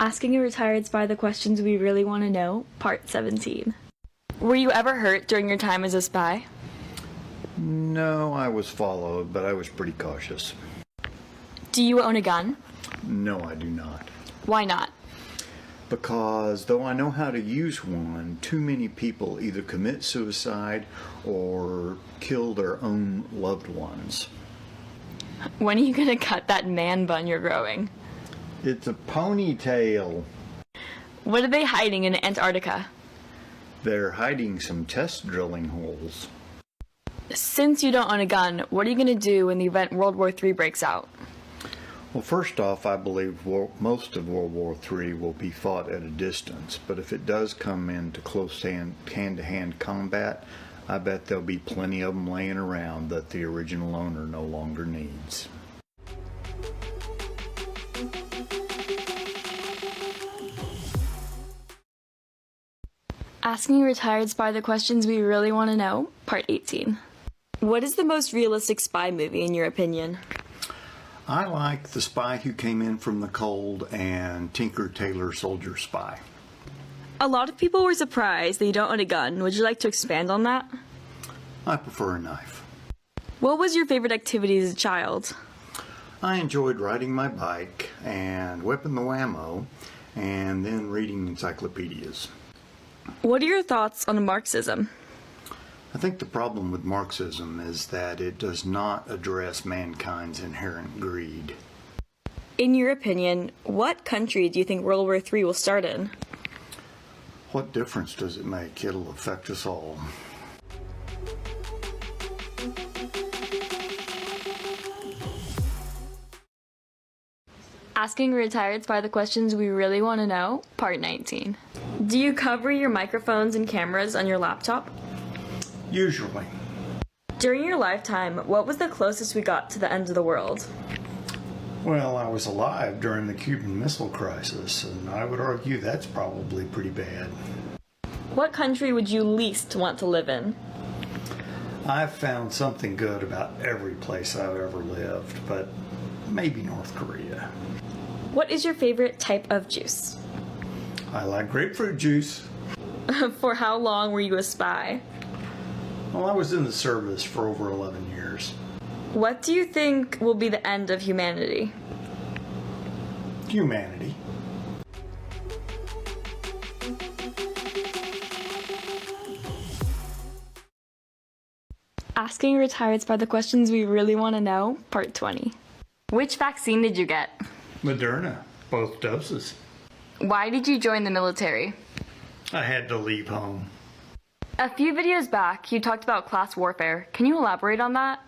Asking a retired spy the questions we really want to know, Part 17. Were you ever hurt during your time as a spy? No, I was followed, but I was pretty cautious. Do you own a gun? No, I do not. Why not? Because though I know how to use one, too many people either commit suicide or kill their own loved ones. When are you going to cut that man bun you're growing? It's a ponytail. What are they hiding in Antarctica? They're hiding some test drilling holes. Since you don't own a gun, what are you going to do when the event World War III breaks out? Well, first off, I believe most of World War III will be fought at a distance, but if it does come into close hand-to-hand combat, I bet there'll be plenty of them laying around that the original owner no longer needs. Asking a retired spy the questions we really want to know, Part 18. What is the most realistic spy movie in your opinion? I like The Spy Who Came In From the Cold and Tinker Tailor Soldier Spy. A lot of people were surprised that you don't own a gun. Would you like to expand on that? I prefer a knife. What was your favorite activity as a child? I enjoyed riding my bike and whipping the whammo and then reading encyclopedias. What are your thoughts on Marxism? I think the problem with Marxism is that it does not address mankind's inherent greed. In your opinion, what country do you think World War III will start in? What difference does it make? It'll affect us all. Asking a retired spy the questions we really want to know, Part 19. Do you cover your microphones and cameras on your laptop? Usually. During your lifetime, what was the closest we got to the end of the world? Well, I was alive during the Cuban Missile Crisis, and I would argue that's probably pretty bad. What country would you least want to live in? I've found something good about every place I've ever lived, but maybe North Korea. What is your favorite type of juice? I like grapefruit juice. For how long were you a spy? Well, I was in the service for over 11 years. What do you think will be the end of humanity? Humanity. Asking a retired spy the questions we really want to know, Part 20. Which vaccine did you get? Moderna, both doses. Why did you join the military? I had to leave home. A few videos back, you talked about class warfare. Can you elaborate on that?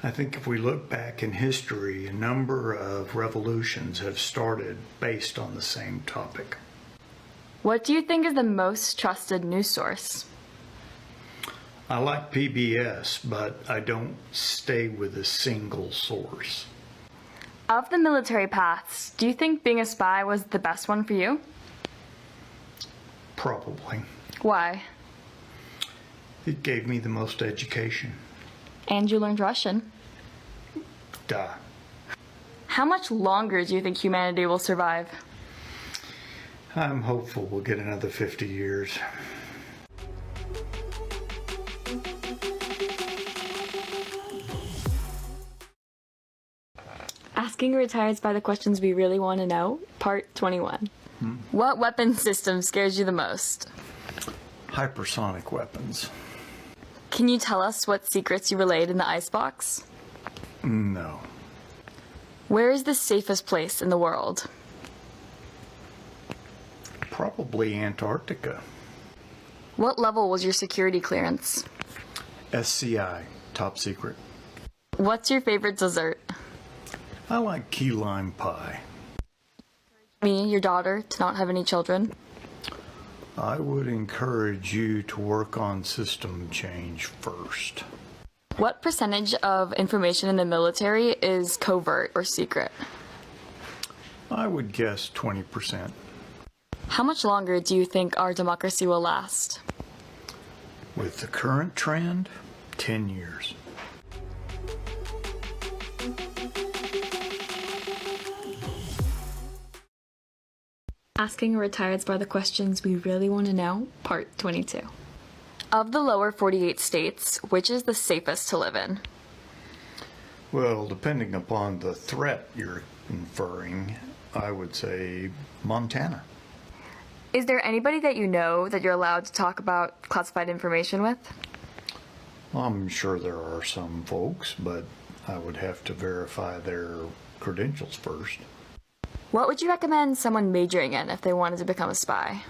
I think if we look back in history, a number of revolutions have started based on the same topic. What do you think is the most trusted news source? I like PBS, but I don't stay with a single source. Of the military paths, do you think being a spy was the best one for you? Probably. Why? It gave me the most education. And you learned Russian. Duh. How much longer do you think humanity will survive? I'm hopeful we'll get another 50 years. Asking a retired spy the questions we really want to know, Part 21. What weapon system scares you the most? Hypersonic weapons. Can you tell us what secrets you relayed in the icebox? No. Where is the safest place in the world? Probably Antarctica. What level was your security clearance? SCI, top secret. What's your favorite dessert? I like key lime pie. Me, your daughter, to not have any children. I would encourage you to work on system change first. What percentage of information in the military is covert or secret? I would guess 20%. How much longer do you think our democracy will last? With the current trend, 10 years. Asking a retired spy the questions we really want to know, part 22. Of the lower 48 states, which is the safest to live in? Well, depending upon the threat you're inferring, I would say Montana. Is there anybody that you know that you're allowed to talk about classified information with? I'm sure there are some folks, but I would have to verify their credentials first. What would you recommend someone majoring in if they wanted to become a spy?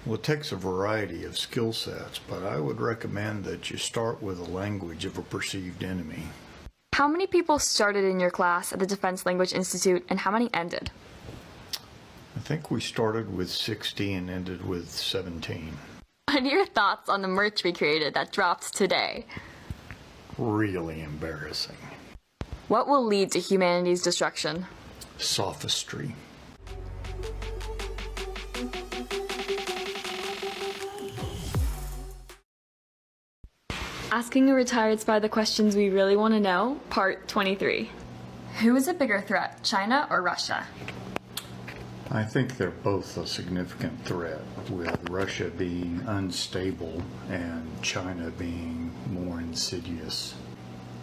Well, it takes a variety of skill sets, but I would recommend that you start with the language of a perceived enemy. How many people started in your class at the Defense Language Institute and how many ended? I think we started with 60 and ended with 17. What are your thoughts on the merch we created that dropped today? Really embarrassing. What will lead to humanity's destruction? Sophistry. Asking a retired spy the questions we really want to know, part 23. Who is a bigger threat, China or Russia? I think they're both a significant threat, with Russia being unstable and China being more insidious.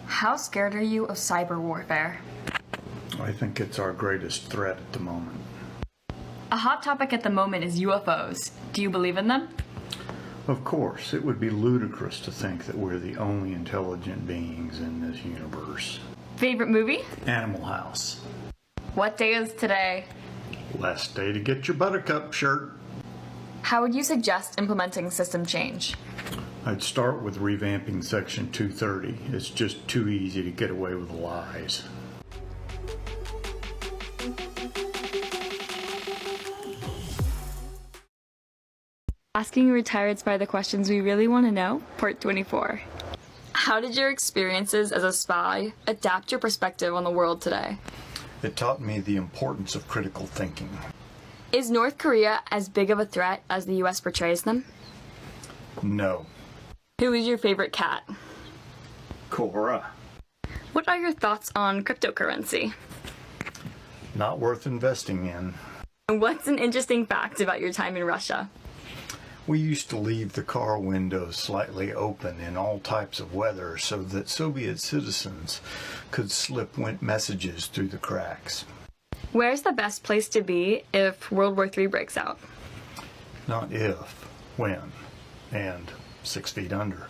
How scared are you of cyber warfare? I think it's our greatest threat at the moment. A hot topic at the moment is UFOs. Do you believe in them? Of course, it would be ludicrous to think that we're the only intelligent beings in this universe. Favorite movie? Animal House. What day is today? Last day to get your Buttercup shirt. How would you suggest implementing system change? I'd start with revamping Section 230. It's just too easy to get away with lies. Asking a retired spy the questions we really want to know, part 24. How did your experiences as a spy adapt your perspective on the world today? It taught me the importance of critical thinking. Is North Korea as big of a threat as the US portrays them? No. Who is your favorite cat? Cora. What are your thoughts on cryptocurrency? Not worth investing in. What's an interesting fact about your time in Russia? We used to leave the car windows slightly open in all types of weather so that Soviet citizens could slip messages through the cracks. Where's the best place to be if World War III breaks out? Not if, when, and 6 feet under.